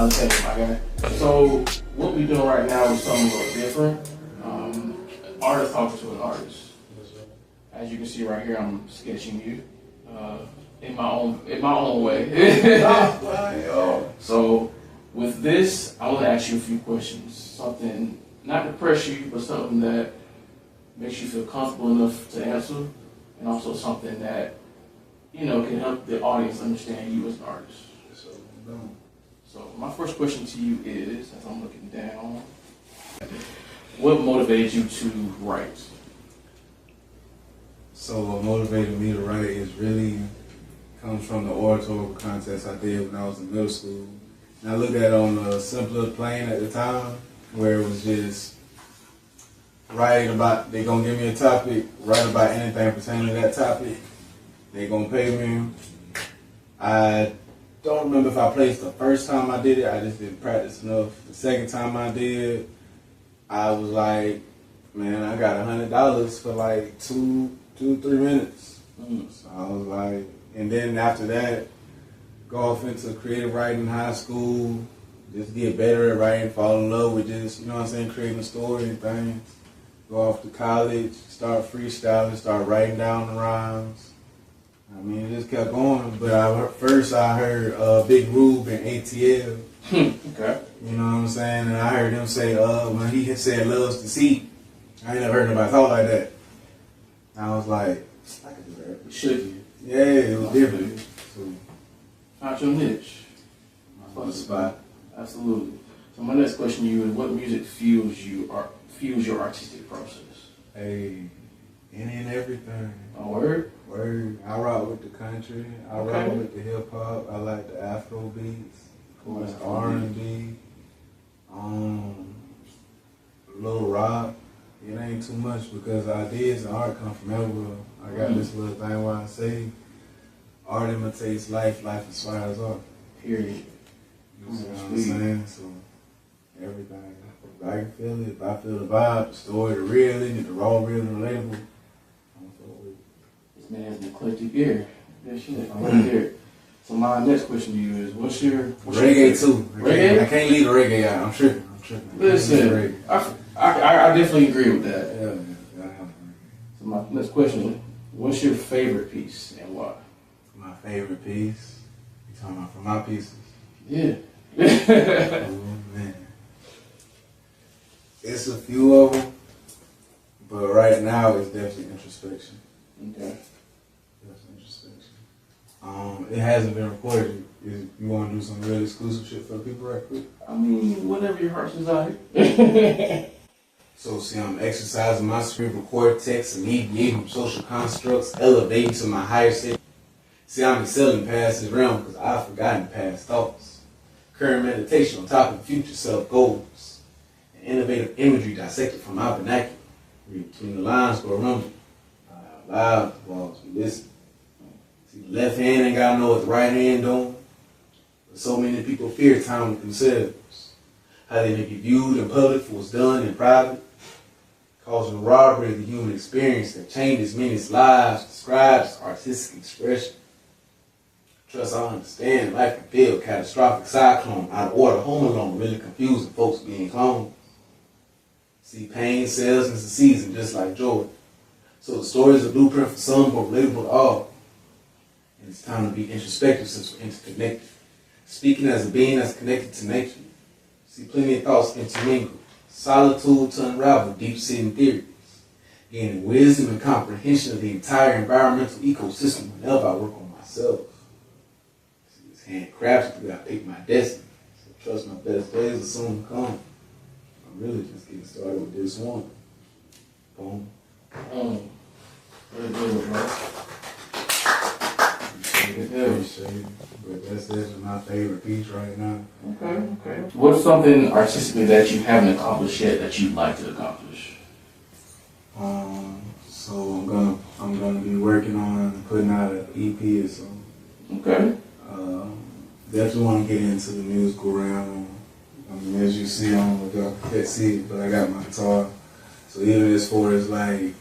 Thank you, my guy. So what we're doing right now is something a little different. Artist talks to an artist. As you can see right here, I'm sketching you in my own way. So with this, I want to ask you a few questions. Something not to pressure you, but something that makes you feel comfortable enough to answer, and also something that can help the audience understand you as an artist. So my first question to you is, as I'm looking down, what motivated you to write? So what motivated me to write is really comes from the oratorical contest I did when I was in middle school. And I looked at it on a simpler plane at the time, where it was just writing about, they're going to give me a topic, write about anything pertaining to that topic. They're going to pay me. I don't remember if I placed the first time I did it. I just didn't practice enough. The second time I did, I was like, man, I got $100 for like 2-3 minutes. So I was like, and then after that, go off into creative writing in high school, just get better at writing, fall in love with just, creating a story and things. Go off to college, start freestyling, start writing down the rhymes. I mean, it just kept going. But first I heard Big Rube and ATL. Okay. You know what I'm saying? And I heard him say, when he had said loves to see, I ain't never heard nobody talk like that. I was like, I could do that. Should you? Yeah, it was different. So, found your niche. on the spot. Absolutely. So my next question to you is, what music fuels your artistic process? Hey, any and everything. A word? Word. I rock with the country. I rock with the hip hop. I like the Afro beats. Of course, R&B. Little rock. It ain't too much because ideas and art come from everywhere. I got this little thing where I say, art imitates life, life inspires art. Period. You know what I'm saying? So, everything. If I can feel it, if I feel the vibe, the story, the real in it, the raw, real, and relatable, I'm fuck with it. This man has an eclectic ear. Yeah, shit. I want to hear it. So my next question to you is, what's your reggae too? Reggae? I can't leave the reggae out. I'm tripping. Listen, I definitely agree with that. Yeah. So my next question, what's your favorite piece and why? My favorite piece? You talking about from my pieces? Yeah. Oh man. It's a few of them, but right now it's definitely introspection. Okay. Definitely introspection. It hasn't been recorded. You want to do some real exclusive shit for the people right quick? I mean, whatever your heart's desire. So see, I'm exercising my cerebral cortex, alleviating from social constructs, elevating to my higher state. See, I'm excelling past this realm because I've forgotten past thoughts. Current meditation on top of future self goals. And innovative imagery dissected from my vernacular. Read between the lines go rumble. Loud, the walls we listen. See, the left hand ain't got to know what the right hand doing. But so many people fear time with themselves. How they may be viewed in public for what's done in private. Causing robbery of the human experience that changes many's lives, describes artistic expression. Trust I understand life can feel catastrophic cyclone, out of order, home alone, really confusing folks being cloned. See, pain sells into season just like joy. So the story is a blueprint for some, but relatable to all. And it's time to be introspective since we're interconnected. Speaking as a being that's connected to nature. See, plenty of thoughts intermingle. Solitude to unravel deep-sitting theories. Gaining wisdom and comprehension of the entire environmental ecosystem whenever I work on myself. See, it's handcrafted, I pick my destiny. So trust my best days will soon come. I'm really just getting started with this one. Boom. Very good, bro. Appreciate it. But that's definitely my favorite piece right now. Okay. What's something artistically that you haven't accomplished yet that you'd like to accomplish? So I'm gonna be working on putting out an EP or something. Okay. Definitely want to get into the musical realm. I mean, as you see, I don't know if y'all can't see it, but I got my guitar. So even as far as like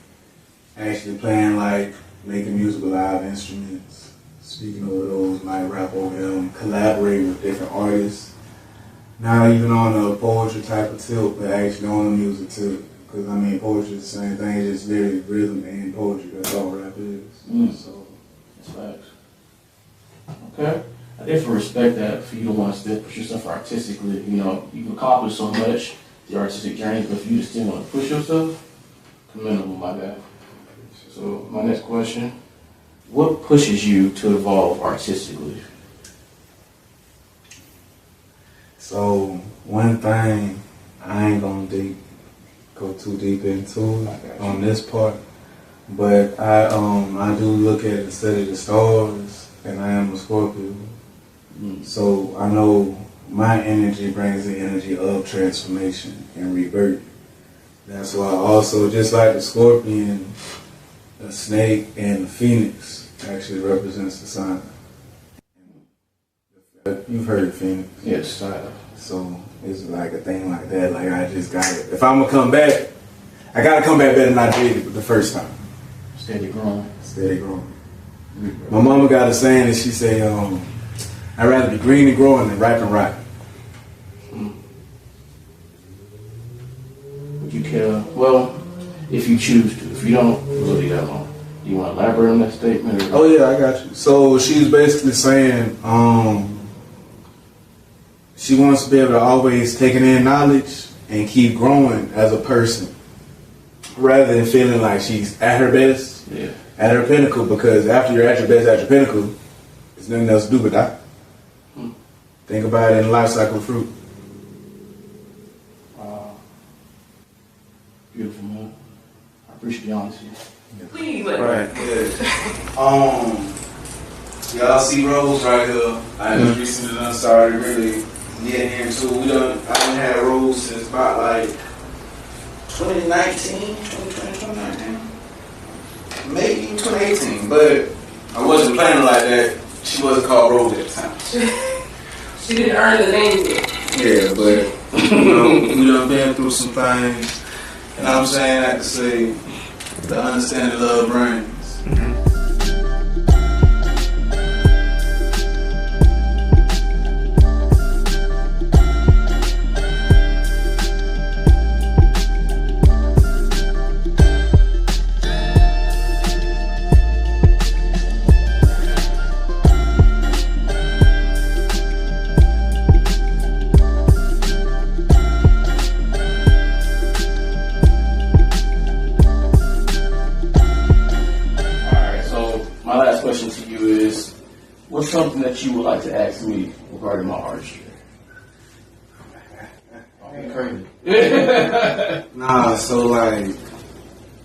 actually playing, like making musical live instruments, speaking over those, might rap over them, collaborating with different artists. Not even on a poetry type of tilt, but actually on the music too. Because I mean, poetry is the same thing. It's just very rhythm and poetry. That's all rap is. So That's facts. Okay. I definitely respect that for you to want to still push yourself artistically. You know, you've accomplished so much, the artistic journey, but for you to still want to push yourself, commendable, my guy. So my next question, what pushes you to evolve artistically? So one thing I ain't gonna go too deep into on this part, but I do look at and study the stars, and I am a Scorpio. So I know my energy brings the energy of transformation and rebirth. That's why also, just like the scorpion, the snake, and the phoenix actually represents the sign. You've heard of phoenix? Yes, I have. So it's like a thing like that. Like I just got it. If I'm gonna come back, I gotta come back better than I did the first time. Steady growing. Steady growing. My mama got a saying that she say, I'd rather be green and growing than ripe and rotten. Would you care? Well, if you choose to. If you don't, we'll leave that alone. Do you want to elaborate on that statement? Or? Oh yeah, I got you. So she's basically saying she wants to be able to always take in knowledge and keep growing as a person, rather than feeling like she's at her best, at her pinnacle. Because after you're at your best, at your pinnacle, there's nothing else to do but die. Think about it in the life cycle of fruit. Beautiful, man. I appreciate the honesty. Please. Right. Y'all see Rose right here. I just recently done started really getting into. I done had Rose since about like 2019, maybe 2018. But I wasn't planning like that. She wasn't called Rose at the time. She didn't earn the name yet. Yeah, but you know, we done been through some things. And I'm saying that to say the understanding love brings. What's something that you would like to ask me regarding my artistry? Crazy. Nah, so like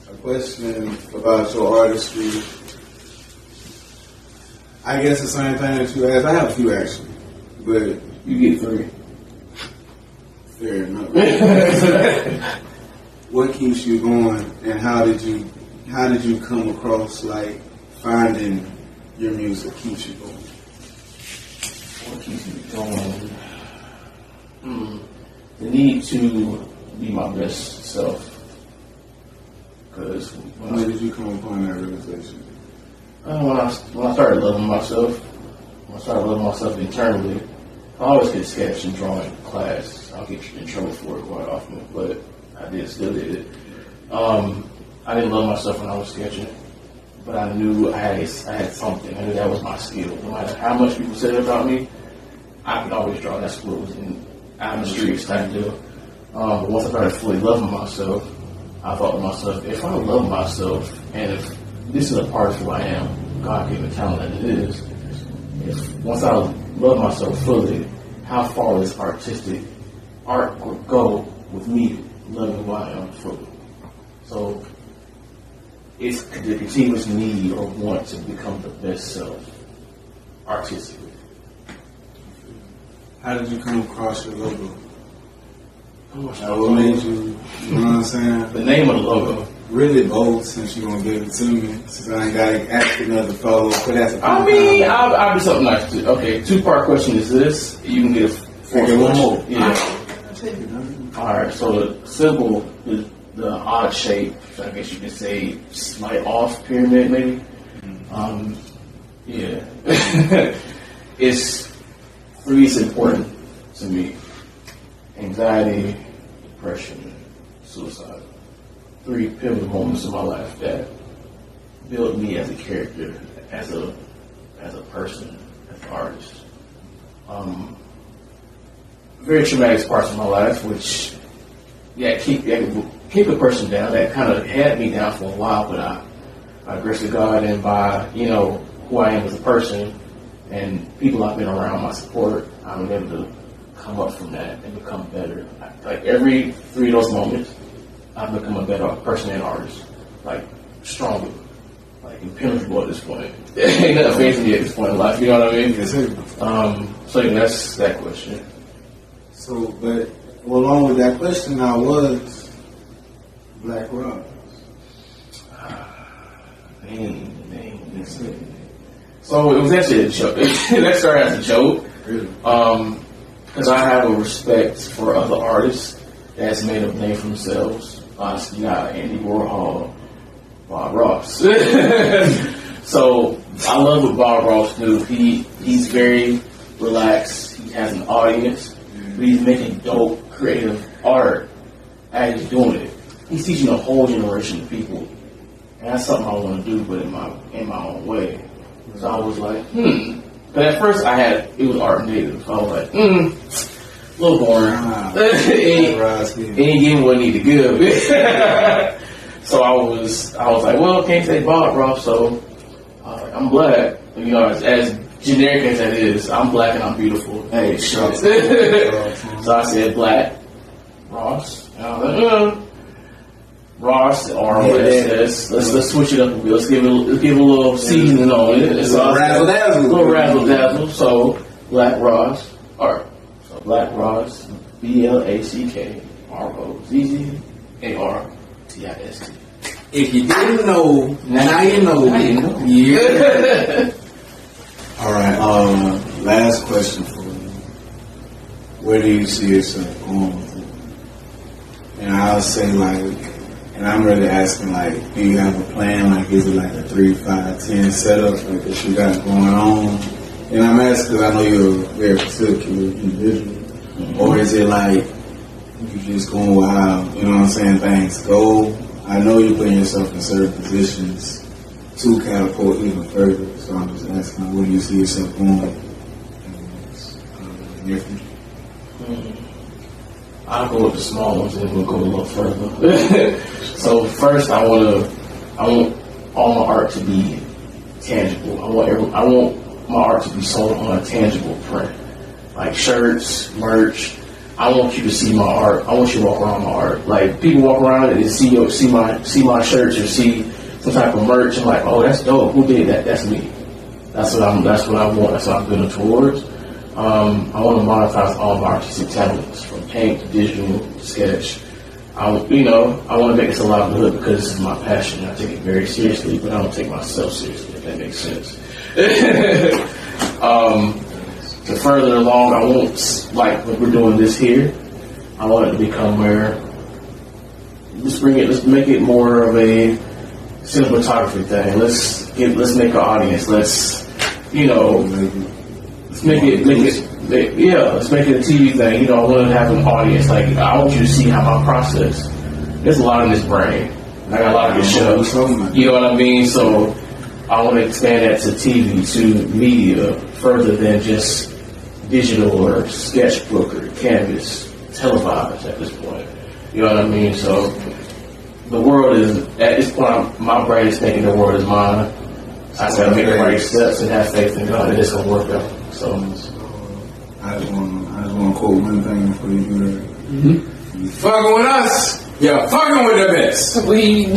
a question about your artistry. I guess the same thing that you asked. I have a few actually, but you get 3. Fair enough. What keeps you going, and how did you come across like finding your music keeps you going? What keeps me going? The need to be my best self. Because when did you come upon that realization? When I started loving myself, internally, I always get sketch and drawing class. I'll get in trouble for it quite often, but I still did it. I didn't love myself when I was sketching. But I knew I had something. I knew that was my skill. No matter how much people said about me, I could always draw. That's what was out in the streets type deal. But once I started fully loving myself, I thought to myself, if I love myself, and if this is a part of who I am, God-given talent that it is, once I love myself fully, how far this artistic art could go with me loving who I am fully. So it's the continuous need or want to become the best self artistically. How did you come across your logo? What made you, you know what I'm saying? The name of the logo. Really bold since you're going to give it to me. Since I ain't got to ask another follow up. I'll do something nice too. Okay, 2-part question is this. You can get one more. Yeah. Alright, so the symbol is the odd shape, so I guess you could say slight off pyramid maybe. Yeah. It's important to me. anxiety, depression, suicide. 3 pivotal moments in my life that built me as a character, as a person, as an artist. Very traumatic parts of my life, which keep a person down. That kind of had me down for a while, but by the grace of God and by who I am as a person and people I've been around, my support, I've been able to come up from that and become better. Like every 3 of those moments, I've become a better person and artist, like stronger, like impenetrable at this point. Ain't nothing facing me at this point in life. You know what I mean? Yes, sir. So yeah, that's that question. So, but along with that question, now was Black Rob. So it was actually a joke. That started as a joke. Really? Because I have a respect for other artists that's made a name for themselves. You got Andy Warhol, Bob Ross. So I love what Bob Ross do. He's very relaxed. He has an audience, but he's making dope, creative art as he's doing it. He's teaching a whole generation of people, and that's something I want to do, but in my own way. So I was like, But at first it was art native. So I was like, a little boring. Ain't getting what I need to give. So I was like, well, can't say Bob Ross, so I'm black. As generic as that is, I'm black and I'm beautiful. Hey, sure. So I said Black Ross. And I was like, Ross, R-O-S-S. Let's switch it up a bit. Let's give it a little seasoning on it. It's a little razzle dazzle. So Black Ross, or so Black Ross, BLACKROZZARTIST. If you didn't know, now you know. Yeah. All right. Last question for you. Where do you see yourself going with it? And I'll say and I'm really asking do you have a plan? Is it a 3, 5, 10 setup that you got going on? And I'm asking because I know you're a very particular individual. Mm-hmm. Or is it you just going wild? You know what I'm saying? Things go. I know you're putting yourself in certain positions to catapult even further. So I'm just asking, where do you see yourself going? I'll go with the small ones and we'll go a little further. So first, I want all my art to be tangible. I want my art to be sold on a tangible print, like shirts, merch. I want you to see my art. I want you to walk around my art. People walk around and see my shirts or see some type of merch and oh, that's dope. Who did that? That's me. That's what I want. That's what I'm building towards. I want to monetize all my artistic talents, from paint to digital to sketch. I want to make this a livelihood because this is my passion. I take it very seriously, but I don't take myself seriously, if that makes sense. To further along, I won't, when we're doing this here, I want it to become where, let's make it more of a cinematography thing. Let's make an audience. Let's make it a TV thing. I want to have an audience. I want you to see how my process. There's a lot in this brain. I got a lot of good shows. You know what I mean? So I want to expand that to TV, to media, further than just digital or sketchbook or canvas, televised at this point. You know what I mean? So the world is, at this point, my brain is thinking the world is mine. I just gotta make the right steps and have faith in God that it's gonna work out. So I just want to quote one thing before you do that. Mm-hmm. You fucking with us, you're fucking with the best. We